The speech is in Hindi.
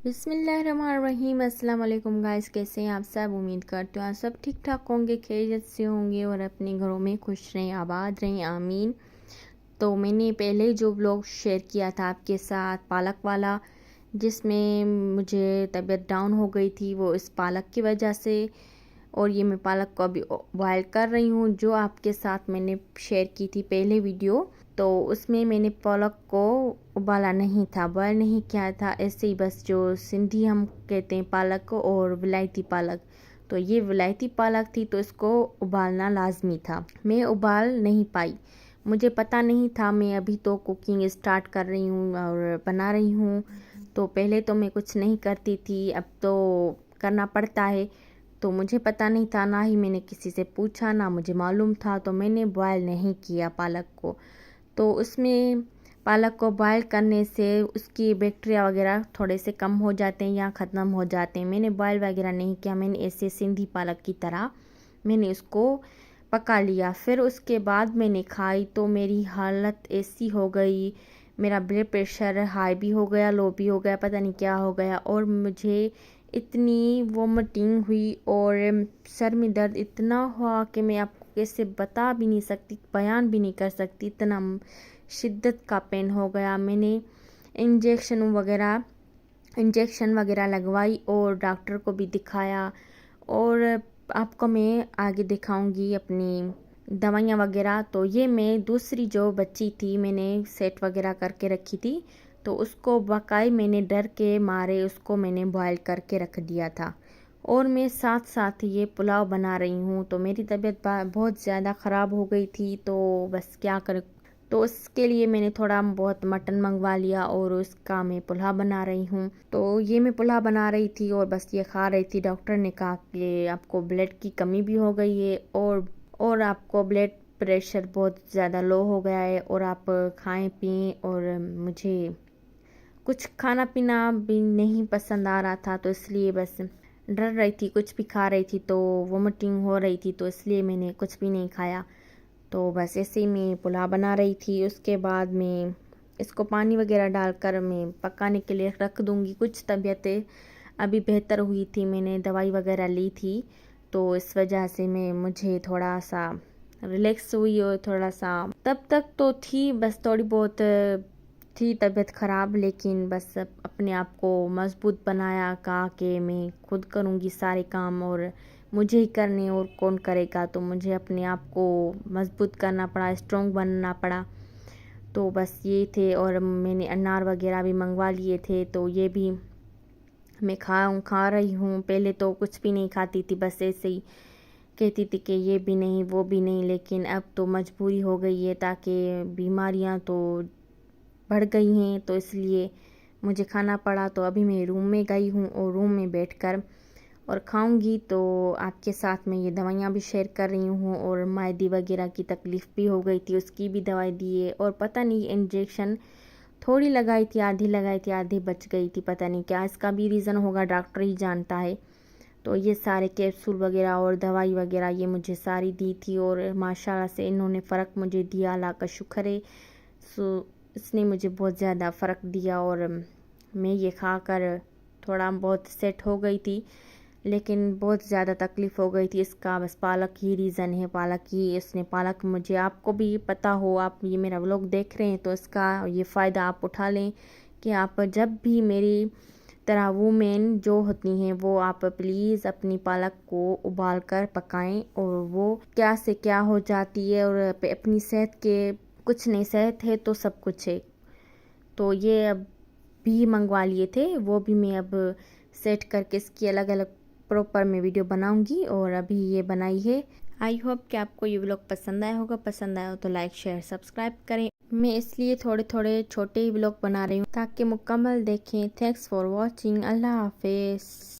बिस्मिल्लाहिर्रहमानिर्रहीम। अस्सलाम वालेकुम गाइस, कैसे हैं आप सब। उम्मीद करते हो आप सब ठीक ठाक होंगे, खैरियत से होंगे और अपने घरों में खुश रहें, आबाद रहें, आमीन। तो मैंने पहले जो व्लॉग शेयर किया था आपके साथ पालक वाला, जिसमें मुझे तबीयत डाउन हो गई थी वो इस पालक की वजह से, और ये मैं पालक को अभी बॉयल कर रही हूँ, जो आपके साथ मैंने शेयर की थी पहले वीडियो। तो उसमें मैंने पालक को उबाला नहीं था, बॉयल नहीं किया था, ऐसे ही बस जो सिंधी हम कहते हैं पालक को, और विलायती पालक। तो ये विलायती पालक थी तो इसको उबालना लाजमी था, मैं उबाल नहीं पाई, मुझे पता नहीं था। मैं अभी तो कुकिंग स्टार्ट कर रही हूँ और बना रही हूँ, तो पहले तो मैं कुछ नहीं करती थी, अब तो करना पड़ता है। तो मुझे पता नहीं था, ना ही मैंने किसी से पूछा, ना मुझे मालूम था, तो मैंने बॉयल नहीं किया पालक को। तो उसमें पालक को बॉयल करने से उसकी बैक्टीरिया वगैरह थोड़े से कम हो जाते हैं या ख़त्म हो जाते हैं। मैंने बॉयल वगैरह नहीं किया, मैंने ऐसे सिंधी पालक की तरह मैंने उसको पका लिया। फिर उसके बाद मैंने खाई तो मेरी हालत ऐसी हो गई, मेरा ब्लड प्रेशर हाई भी हो गया, लो भी हो गया, पता नहीं क्या हो गया। और मुझे इतनी वोमिटिंग हुई और सर में दर्द इतना हुआ कि मैं आपको कैसे बता भी नहीं सकती, बयान भी नहीं कर सकती, इतना शिद्दत का पेन हो गया। मैंने इंजेक्शन वगैरह लगवाई और डॉक्टर को भी दिखाया, और आपको मैं आगे दिखाऊंगी अपनी दवाइयाँ वगैरह। तो ये मैं दूसरी जो बच्ची थी मैंने सेट वगैरह करके रखी थी, तो उसको बकाई मैंने डर के मारे उसको मैंने बॉयल करके रख दिया था। और मैं साथ साथ ये पुलाव बना रही हूँ। तो मेरी तबीयत बहुत ज़्यादा ख़राब हो गई थी, तो बस क्या कर, तो उसके लिए मैंने थोड़ा बहुत मटन मंगवा लिया और उसका मैं पुलाव बना रही हूँ। तो ये मैं पुलाव बना रही थी और बस ये खा रही थी। डॉक्टर ने कहा कि आपको ब्लड की कमी भी हो गई है, और आपको ब्लड प्रेशर बहुत ज़्यादा लो हो गया है, और आप खाएं पिएं। और मुझे कुछ खाना पीना भी नहीं पसंद आ रहा था, तो इसलिए बस डर रही थी, कुछ भी खा रही थी तो वोमिटिंग हो रही थी, तो इसलिए मैंने कुछ भी नहीं खाया। तो बस ऐसे ही मैं पुलाव बना रही थी। उसके बाद मैं इसको पानी वगैरह डालकर मैं पकाने के लिए रख दूँगी। कुछ तबीयतें अभी बेहतर हुई थी, मैंने दवाई वगैरह ली थी, तो इस वजह से मुझे थोड़ा सा रिलैक्स हुई, और थोड़ा सा तब तक तो थी, बस थोड़ी बहुत थी तबीयत ख़राब, लेकिन बस अपने आप को मजबूत बनाया, कहा कि मैं खुद करूँगी सारे काम और मुझे ही करने, और कौन करेगा। तो मुझे अपने आप को मजबूत करना पड़ा, स्ट्रॉन्ग बनना पड़ा। तो बस ये थे, और मैंने अनार वगैरह भी मंगवा लिए थे, तो ये भी मैं खा रही हूँ। पहले तो कुछ भी नहीं खाती थी, बस ऐसे ही कहती थी कि ये भी नहीं वो भी नहीं, लेकिन अब तो मजबूरी हो गई है, ताकि बीमारियाँ तो बढ़ गई हैं, तो इसलिए मुझे खाना पड़ा। तो अभी मैं रूम में गई हूँ और रूम में बैठकर और खाऊंगी। तो आपके साथ में ये दवाइयाँ भी शेयर कर रही हूँ, और मायदी वगैरह की तकलीफ़ भी हो गई थी, उसकी भी दवाई दी है। और पता नहीं इंजेक्शन थोड़ी लगाई थी, आधी लगाई थी, आधी बच गई थी, पता नहीं क्या इसका भी रीज़न होगा, डॉक्टर ही जानता है। तो ये सारे कैप्सूल वगैरह और दवाई वगैरह ये मुझे सारी दी थी, और माशाल्लाह से इन्होंने फ़र्क मुझे दिया, अल्लाह का शुक्र है। सो इसने मुझे बहुत ज़्यादा फ़र्क दिया, और मैं ये खा कर थोड़ा बहुत सेट हो गई थी, लेकिन बहुत ज़्यादा तकलीफ़ हो गई थी। इसका बस पालक ही रीज़न है, पालक ही, इसने पालक मुझे, आपको भी पता हो, आप ये मेरा व्लॉग देख रहे हैं तो इसका ये फ़ायदा आप उठा लें, कि आप जब भी मेरी तरह वूमेन जो होती हैं वो आप प्लीज़ अपनी पालक को उबाल कर पकाएं, और वो क्या से क्या हो जाती है। और अपनी सेहत के कुछ नहीं, सेहत है तो सब कुछ है। तो ये अब भी मंगवा लिए थे, वो भी मैं अब सेट करके इसकी अलग अलग प्रॉपर मैं वीडियो बनाऊंगी, और अभी ये बनाई है। आई होप कि आपको ये व्लॉग पसंद आया होगा, पसंद आया हो तो लाइक शेयर सब्सक्राइब करें। मैं इसलिए थोड़े थोड़े छोटे ही व्लॉग बना रही हूँ ताकि मुकम्मल देखें। Thanks for watching. अल्लाह हाफिज़।